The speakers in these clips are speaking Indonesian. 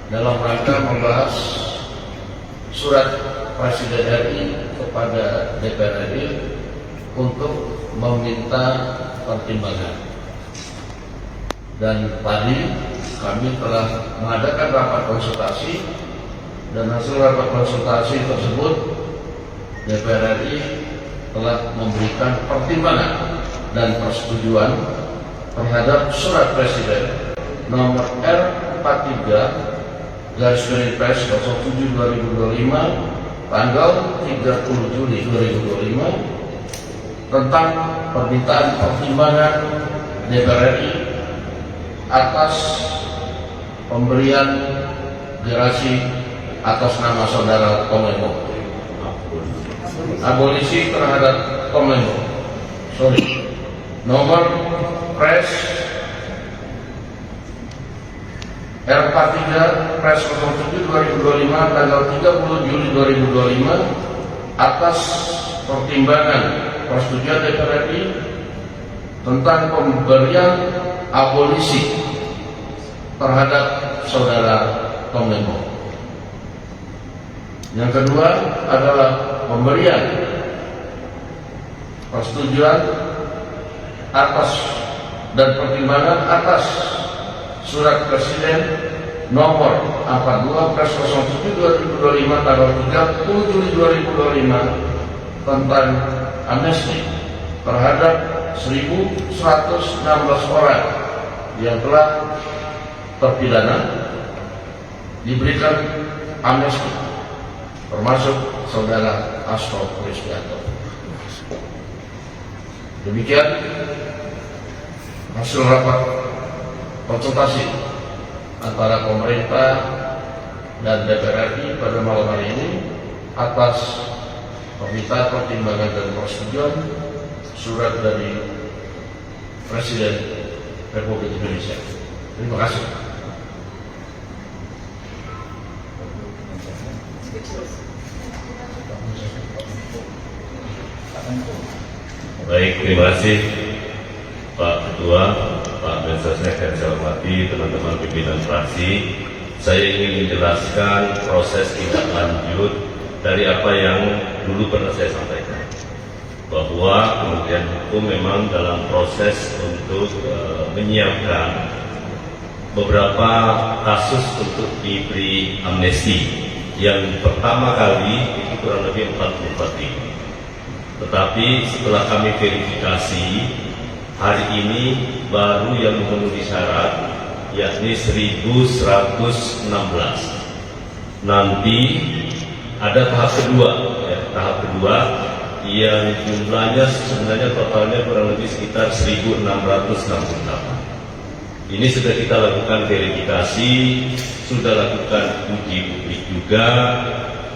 dalam rangka membahas surat Presiden RI kepada DPR RI untuk meminta pertimbangan. Dan tadi kami telah mengadakan rapat konsultasi, dan hasil rapat konsultasi tersebut DPR RI telah memberikan pertimbangan dan persetujuan terhadap surat Presiden nomor R43/07/2025 tanggal 30 Juli 2025 tentang permintaan pertimbangan DPR RI atas pemberian gerasi atas nama saudara Komemo, abolisi terhadap Komemo, nomor Pres R43/07/2025 tanggal 30 Juli 2025 atas pertimbangan persetujuan DPR RI tentang pemberian abolisi terhadap saudara Komemo. Yang kedua adalah pemberian persetujuan atas dan pertimbangan atas surat Presiden nomor 42/07/2025 tanggal 30 Juli 2025 tentang amnesti terhadap 1.116 orang yang telah terpidana diberikan amnesti, termasuk saudara Hasto Kristianto. Demikian hasil rapat konsultasi antara pemerintah dan DPR RI pada malam hari ini atas permintaan pertimbangan dan persetujuan surat dari Presiden Republik Indonesia. Terima kasih. Baik, terima kasih Pak Ketua, Pak Mensesnek yang saya hormati, teman-teman pimpinan fraksi. Saya ingin menjelaskan proses tindak lanjut dari apa yang dulu pernah saya sampaikan, bahwa Kementerian Hukum memang dalam proses untuk menyiapkan beberapa kasus untuk diberi amnesti. Yang pertama kali itu kurang lebih 44.000. Tetapi setelah kami verifikasi, hari ini baru yang memenuhi syarat, yakni 1.116. Nanti ada tahap kedua, tahap kedua yang jumlahnya sebenarnya totalnya kurang lebih sekitar 1.668. Ini sudah kita lakukan verifikasi, sudah lakukan uji publik juga,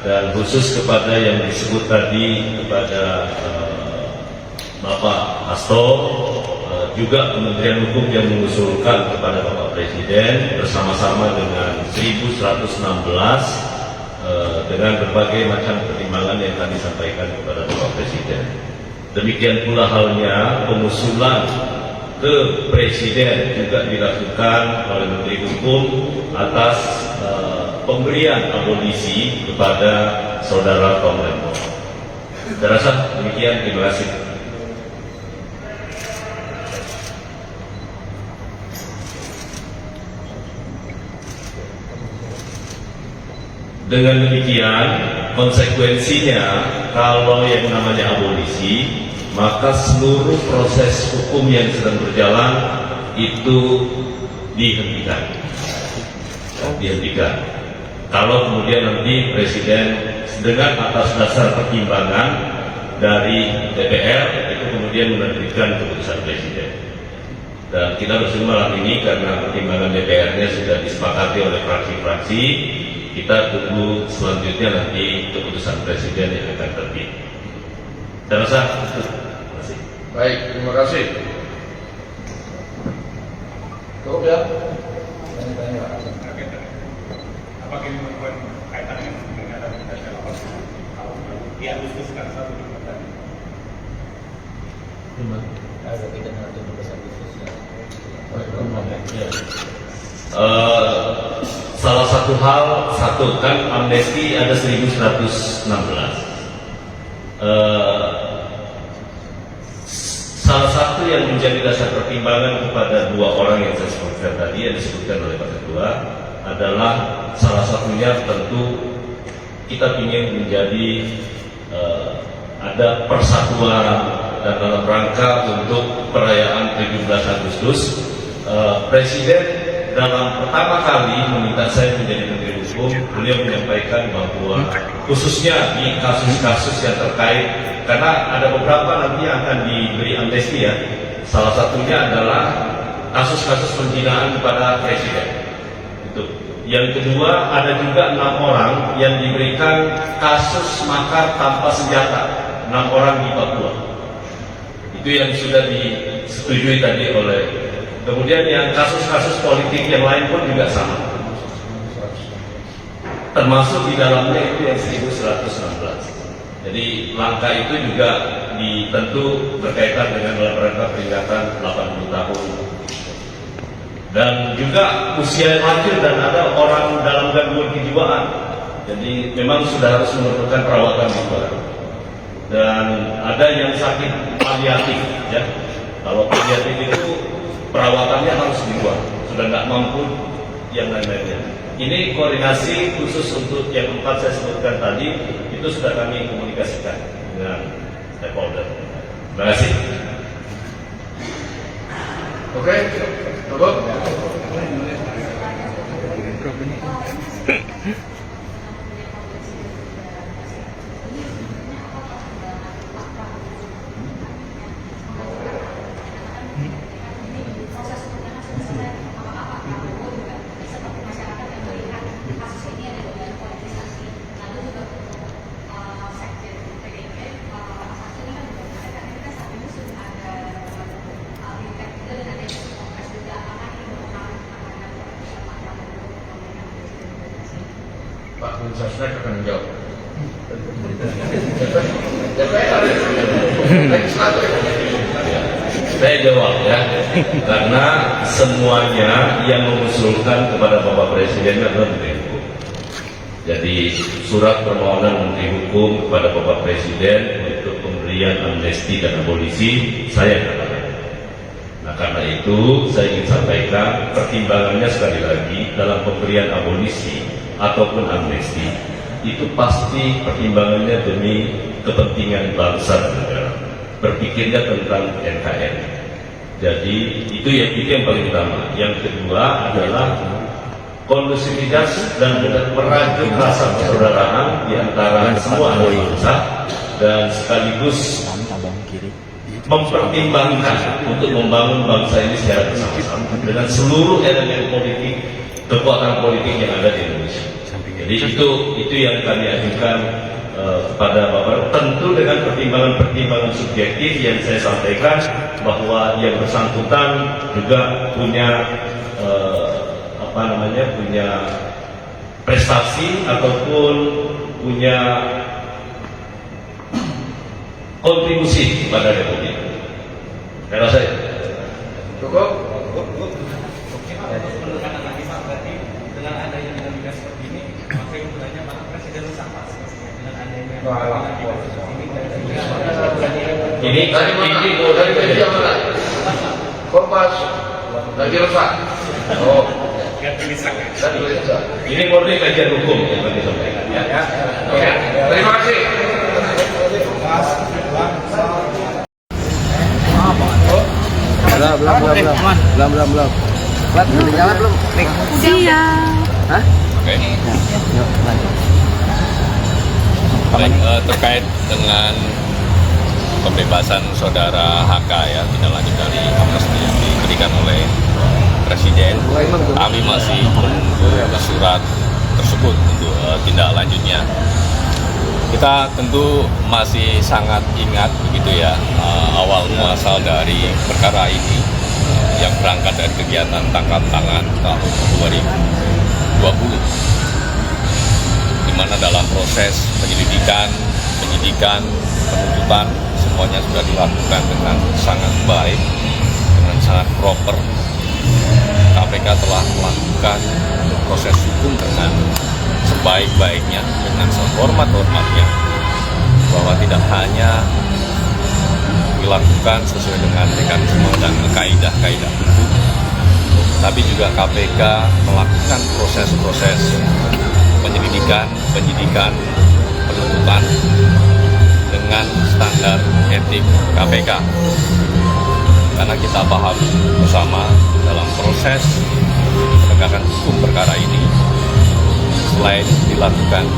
dan khusus kepada yang disebut tadi kepada Bapak Hasto, juga Kementerian Hukum yang mengusulkan kepada Bapak Presiden bersama-sama dengan 1.116 dengan berbagai macam pertimbangan yang kami sampaikan kepada Bapak Presiden. Demikian pula halnya pengusulan ke Presiden juga dilakukan oleh Menteri Hukum atas pemberian abolisi kepada saudara Komemo. Saya rasa demikian, terima kasih. Dengan demikian, konsekuensinya kalau yang namanya abolisi, maka seluruh proses hukum yang sedang berjalan itu dihentikan. Kalau kemudian nanti Presiden dengan atas dasar pertimbangan dari DPR itu kemudian menerbitkan keputusan Presiden. Dan kita bersama malam ini karena pertimbangan DPR-nya sudah disepakati oleh fraksi-fraksi, kita tunggu selanjutnya nanti keputusan Presiden yang akan terbit. Saya rasa itu. Baik, terima kasih. Cukup ya? Apakah ini membuat kaitannya dengan ada lapas di Agustus kan 1 Juni tadi? Ada kita mengatur 12 Agustus ya. salah satu hal, kan amnesti ada 1116. Salah satu yang menjadi dasar pertimbangan kepada dua orang yang saya sebutkan tadi, yang disebutkan oleh Pak Ketua, adalah salah satunya tentu kita ingin menjadi ada persatuan, dan dalam rangka untuk perayaan 17 Agustus, Presiden dalam pertama kali meminta saya menjadi Menteri Hukum, beliau menyampaikan bahwa khususnya di kasus-kasus yang terkait, karena ada beberapa nanti yang akan diberi amnesti ya, salah satunya adalah kasus-kasus penghinaan kepada Presiden. Itu. Yang kedua, ada juga 6 orang yang diberikan kasus makar tanpa senjata, 6 orang di Papua. Itu yang sudah disetujui tadi oleh. Kemudian yang kasus-kasus politik yang lain pun juga sama. Termasuk di dalamnya itu yang 1116. Jadi langkah itu juga tentu berkaitan dengan dalam rangka peringatan 80 tahun. Dan juga usia yang lanjut dan ada orang dalam gangguan kejiwaan. Jadi memang sudah harus memerlukan perawatan juga. Dan ada yang sakit paliatif ya. Kalau paliatif itu perawatannya harus dibuat, sudah nggak mampu yang lain-lainnya. Ini koordinasi khusus untuk yang 4 saya sebutkan tadi, itu sudah kami komunikasikan dengan stakeholder. Terima kasih. Oke, cukup. Pak Mensesnek akan menjawab. Saya jawab ya, karena semuanya yang mengusulkan kepada Bapak Presiden adalah Menteri Hukum. Jadi surat permohonan Menteri Hukum kepada Bapak Presiden untuk pemberian amnesti dan abolisi saya katakan. Nah karena itu saya ingin sampaikan pertimbangannya sekali lagi dalam pemberian abolisi ataupun amnesti itu pasti pertimbangannya demi kepentingan bangsa dan negara, berpikirnya tentang NKRI. Jadi itu yang paling utama. Yang kedua adalah kondusivitas dan merajut rasa persaudaraan di antara semua anak bangsa, dan sekaligus mempertimbangkan untuk membangun bangsa ini secara bersama-sama dengan seluruh elemen politik, kekuatan politik yang ada di Indonesia. Jadi itu yang kami ajukan kepada Bapak, tentu dengan pertimbangan-pertimbangan subjektif yang saya sampaikan, bahwa yang bersangkutan juga punya punya prestasi ataupun punya kontribusi kepada Republik. Saya rasa itu. Cukup. Dengan adanya dinamika seperti ini, maka yang bertanya Pak Presiden resah dengan adanya Ini dari media mana? Kompas lagi resah. Oh, yang tulisan. dan tulisan. ini murni kajian hukum yang kami sampaikan ya. Oke, terima kasih. Belum. Udah jalan belum? Siap. Hah? Oke. Baik, terkait dengan pembebasan saudara HK ya, tindak lanjut dari amnesti yang diberikan oleh Presiden, kami masih menunggu surat tersebut untuk tindak lanjutnya. Kita tentu masih sangat ingat begitu ya, awal muasal dari perkara ini yang berangkat dari kegiatan tangkap tangan tahun 2020, di mana dalam proses penyidikan, penuntutan, semuanya sudah dilakukan dengan sangat baik, dengan sangat proper. KPK telah melakukan proses hukum dengan sebaik-baiknya, dengan sehormat-hormatnya, bahwa tidak hanya dilakukan sesuai dengan mekanisme dan kaidah-kaidah hukum, tapi juga KPK melakukan proses-proses penyelidikan, penyidikan, penuntutan dengan standar etik KPK. Karena kita paham bersama dalam proses penegakan hukum perkara ini, selain dilakukan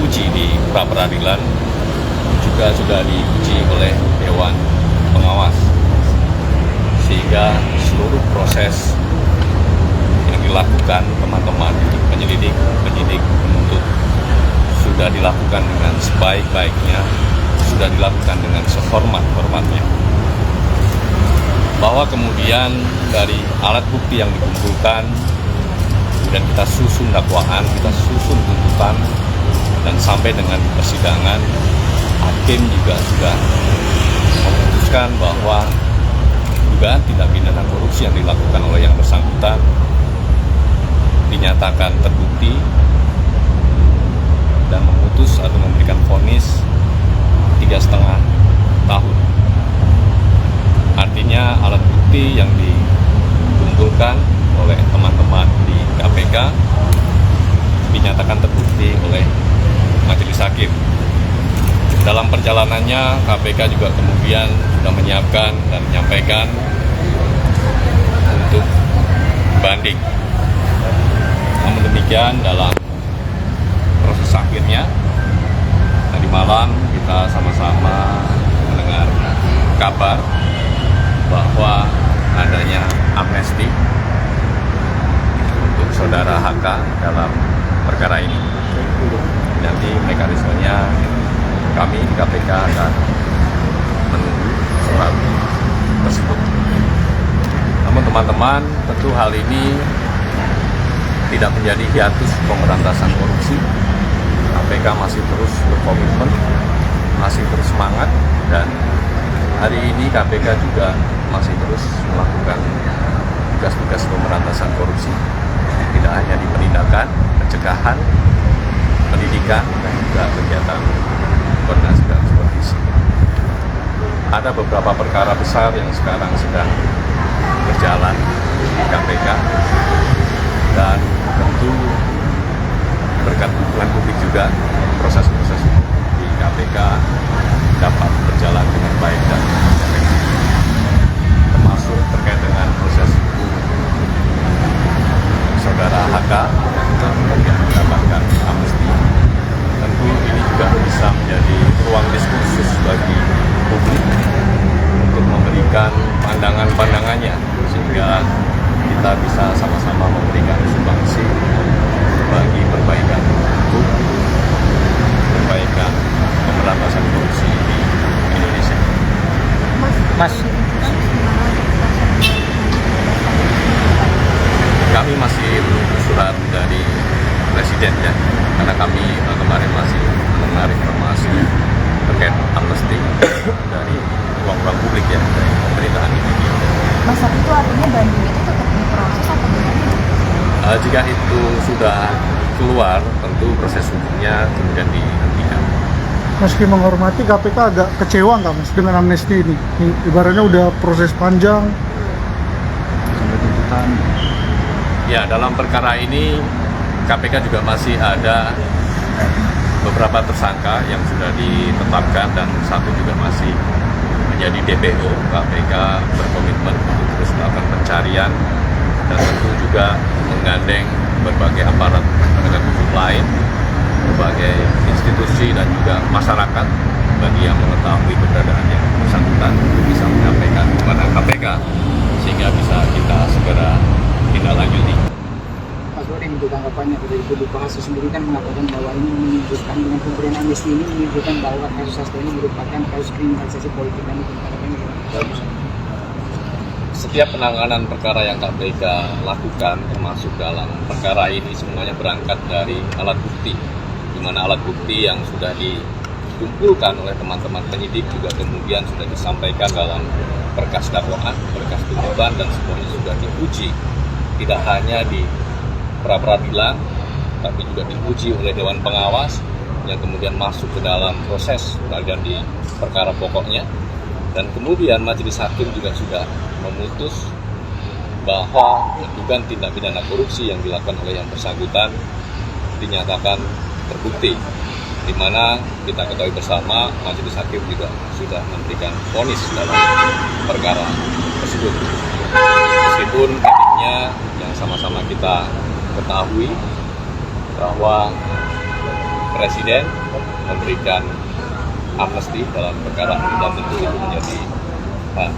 uji di pra-peradilan, juga sudah diuji oleh Dewan Pengawas, sehingga seluruh proses yang dilakukan teman-teman penyelidik, penyidik, penuntut sudah dilakukan dengan sebaik-baiknya, sudah dilakukan dengan sehormat-hormatnya. Bahwa kemudian dari alat bukti yang dikumpulkan, kemudian kita susun dakwaan, kita susun tuntutan, dan sampai dengan persidangan, hakim juga sudah memutuskan bahwa dugaan tindak pidana korupsi yang dilakukan oleh yang bersangkutan dinyatakan terbukti dan memutus atau memberikan vonis 3,5 tahun. Artinya alat bukti yang dikumpulkan oleh teman-teman di KPK dinyatakan terbukti oleh majelis hakim. Dalam perjalanannya, KPK juga kemudian sudah menyiapkan dan menyampaikan untuk banding. Namun demikian, dalam proses akhirnya, tadi malam kita sama-sama mendengar kabar bahwa adanya amnesti untuk saudara HK dalam perkara ini. Nanti mekanismenya kami di KPK akan menunggu surat tersebut. Namun teman-teman, tentu hal ini tidak menjadi hiatus pemberantasan korupsi. KPK masih terus berkomitmen, masih terus semangat, dan hari ini KPK juga masih terus melakukan tugas-tugas pemberantasan korupsi. Tidak hanya di penindakan, pencegahan, pendidikan, dan juga kegiatan koordinasi dan supervisi. Ada beberapa perkara besar yang sekarang sedang berjalan di KPK, dan tentu berkat dukungan publik juga proses-proses di KPK dapat berjalan dengan baik dan efektif, termasuk terkait dengan proses hukum saudara HK yang mendapatkan amnesti. Tentu ini juga bisa menjadi ruang diskursus bagi publik untuk memberikan pandangan-pandangannya, sehingga kita bisa sama-sama memberikan sumbangsi bagi perbaikan hukum, perbaikan pemberantasan korupsi di Indonesia. Mas, kami masih menunggu surat dari Presiden ya, karena kami kemarin masih mendengar informasi terkait amnesti dari ruang-ruang publik ya, dari pemberitaan di media. Mas, tapi itu artinya banding itu tetap diproses atau bagaimana? Jika itu sudah keluar, tentu proses hukumnya kemudian dihentikan. Meski menghormati, KPK agak kecewa nggak Mas dengan amnesti ini? Ibaratnya udah proses panjang sampai tuntutan. Ya, dalam perkara ini KPK juga masih ada beberapa tersangka yang sudah ditetapkan dan satu juga masih menjadi DPO. KPK berkomitmen untuk terus melakukan pencarian dan tentu juga menggandeng berbagai aparat penegak hukum lain, berbagai institusi dan juga masyarakat bagi yang mengetahui keberadaan yang bersangkutan untuk bisa menyampaikan kepada KPK sehingga bisa kita segera tindak lanjuti. Mas Bodi, untuk tanggapannya dari kubu Pak sendiri kan mengatakan bahwa ini menunjukkan dengan pemberian amnesti ini menunjukkan bahwa kasus Hasto ini merupakan kasus kriminalisasi politik dan hukum. Setiap penanganan perkara yang KPK lakukan, termasuk dalam perkara ini, semuanya berangkat dari alat bukti, di mana alat bukti yang sudah dikumpulkan oleh teman-teman penyidik juga kemudian sudah disampaikan dalam berkas dakwaan, berkas tuntutan, dan semuanya sudah diuji tidak hanya di pra-peradilan, tapi juga diuji oleh Dewan Pengawas yang kemudian masuk ke dalam proses peradilan di perkara pokoknya. Dan kemudian majelis hakim juga sudah memutus bahwa dugaan tindak pidana korupsi yang dilakukan oleh yang bersangkutan dinyatakan terbukti, di mana kita ketahui bersama majelis hakim juga sudah memberikan vonis dalam perkara tersebut. Meskipun titiknya yang sama-sama kita ketahui bahwa Presiden memberikan amnesti dalam perkara ini, dan tentu itu menjadi hak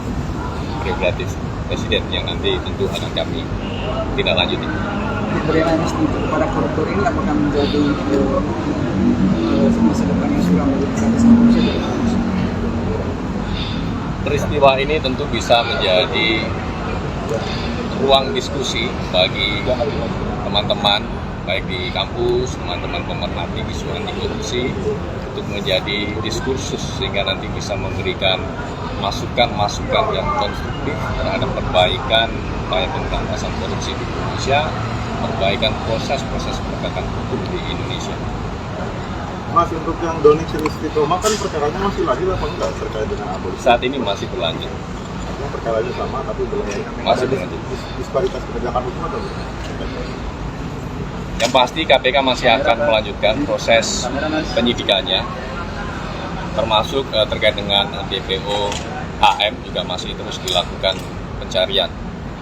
prerogatif Presiden yang nanti tentu akan kami tidak lanjuti. Pemberian amnesti kepada koruptor ini apakah menjadi masa depan yang suram bagi Indonesia? Peristiwa ini tentu bisa menjadi ruang diskusi bagi teman-teman baik di kampus, teman-teman pemerhati isu anti korupsi, untuk menjadi diskursus sehingga nanti bisa memberikan masukan-masukan yang konstruktif terhadap perbaikan upaya pemberantasan korupsi di Indonesia, perbaikan proses-proses penegakan hukum di Indonesia. Mas, untuk yang Doni Celestri Roma kan perkaranya masih lanjut apa enggak terkait dengan abolisi? Saat ini masih berlanjut. Artinya perkaranya sama tapi belum Masih berlanjut. Disparitas penegakan hukum atau belum? Yang pasti KPK masih akan melanjutkan proses penyidikannya, termasuk terkait dengan DPO HM juga masih terus dilakukan pencarian,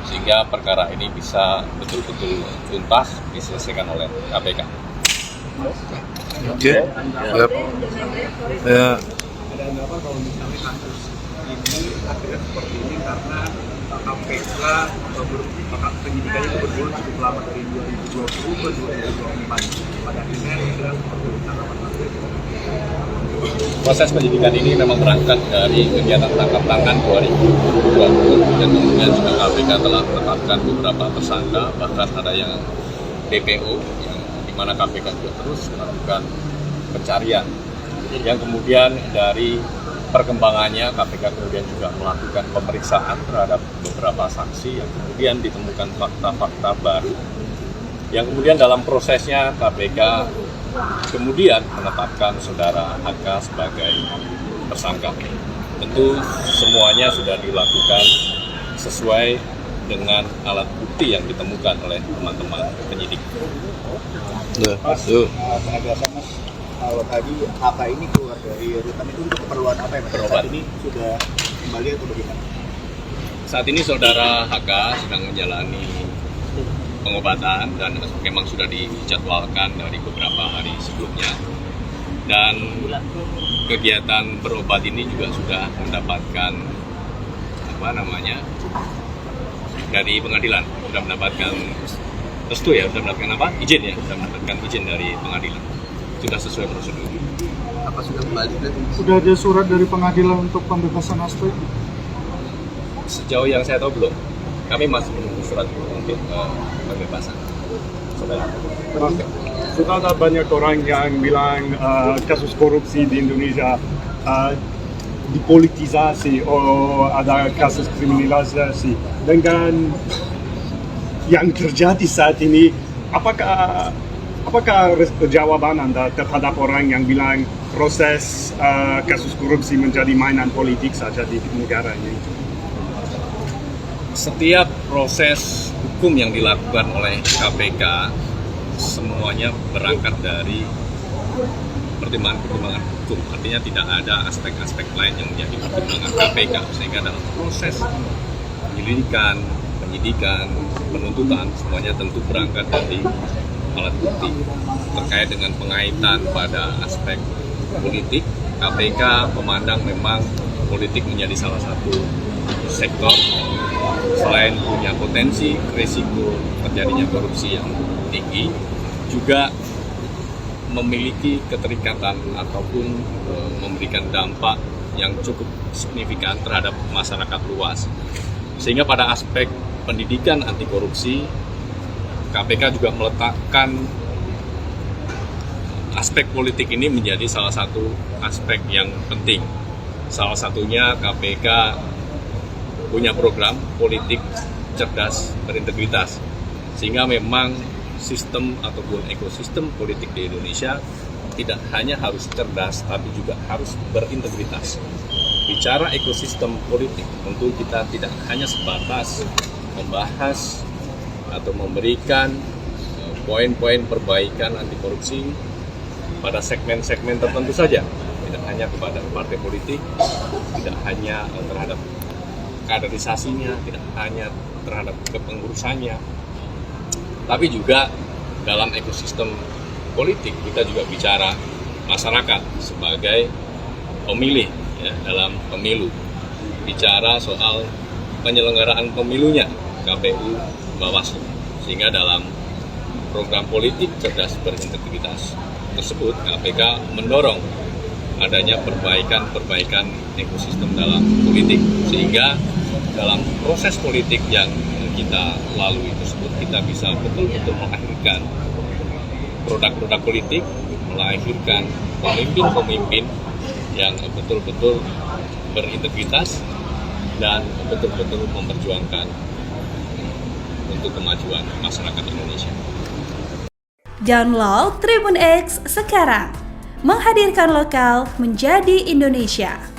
sehingga perkara ini bisa betul-betul tuntas diselesaikan oleh KPK. Oke. Ya. Ada anggapan kalau misalnya kasus ini akhirnya seperti ini karena KPK penyidikannya itu berjalan cukup lama dari 2020 ke 2024. Pada akhirnya sudah seperti tanggapan Mas. Proses penyidikan ini memang berangkat dari kegiatan tangkap tangan 2020, dan kemudian juga KPK telah menetapkan beberapa tersangka, bahkan ada yang DPO yang dimana KPK juga terus melakukan pencarian. Yang kemudian dari perkembangannya KPK kemudian juga melakukan pemeriksaan terhadap beberapa saksi yang kemudian ditemukan fakta-fakta baru, yang kemudian dalam prosesnya KPK kemudian menetapkan saudara HK sebagai tersangka. Tentu semuanya sudah dilakukan sesuai dengan alat bukti yang ditemukan oleh teman-teman penyidik. Kalau tadi HK ini keluar dari rutan itu untuk keperluan apa ya? Berobat. Saat ini sudah kembali atau bagaimana? Saat ini saudara HK sedang menjalani pengobatan dan memang sudah dijadwalkan dari beberapa hari sebelumnya. Dan kegiatan berobat ini juga sudah mendapatkan dari pengadilan, sudah mendapatkan restu ya, sudah mendapatkan izin ya, sudah mendapatkan izin dari pengadilan. Sudah sesuai prosedur. Apa sudah kembali berarti? Sudah ada surat dari pengadilan untuk pembebasan Hasto? Sejauh yang saya tahu belum. Kami masih menunggu surat untuk pembebasan. Sudah ada banyak orang yang bilang kasus korupsi di Indonesia dipolitisasi atau ada kasus kriminalisasi. Dengan yang terjadi saat ini, apakah jawaban Anda terhadap orang yang bilang proses kasus korupsi menjadi mainan politik saja di negara ini? Setiap proses hukum yang dilakukan oleh KPK semuanya berangkat dari pertimbangan-pertimbangan hukum. Artinya tidak ada aspek-aspek lain yang menjadi pertimbangan KPK, sehingga dalam proses penyelidikan, penyidikan, penuntutan semuanya tentu berangkat dari alat bukti. Terkait dengan pengaitan pada aspek politik, KPK memandang memang politik menjadi salah satu sektor selain punya potensi risiko terjadinya korupsi yang tinggi, juga memiliki keterikatan ataupun memberikan dampak yang cukup signifikan terhadap masyarakat luas. Sehingga pada aspek pendidikan anti korupsi, KPK juga meletakkan aspek politik ini menjadi salah satu aspek yang penting. Salah satunya KPK punya program politik cerdas berintegritas, Sehingga memang sistem ataupun ekosistem politik di Indonesia tidak hanya harus cerdas, tapi juga harus berintegritas. Bicara ekosistem politik, tentu kita tidak hanya sebatas membahas atau memberikan poin-poin perbaikan anti korupsi pada segmen-segmen tertentu saja, tidak hanya kepada partai politik, tidak hanya terhadap kaderisasinya, tidak hanya terhadap kepengurusannya, tapi juga dalam ekosistem politik kita juga bicara masyarakat sebagai pemilih ya, dalam pemilu, bicara soal penyelenggaraan pemilunya KPU, Bawaslu, sehingga dalam program politik cerdas berintegritas tersebut KPK mendorong adanya perbaikan ekosistem dalam politik, sehingga dalam proses politik yang kita lalui tersebut kita bisa betul-betul melahirkan produk-produk politik, melahirkan pemimpin-pemimpin yang betul-betul berintegritas dan betul-betul memperjuangkan untuk kemajuan masyarakat Indonesia. Download Tribun X sekarang, menghadirkan lokal menjadi Indonesia.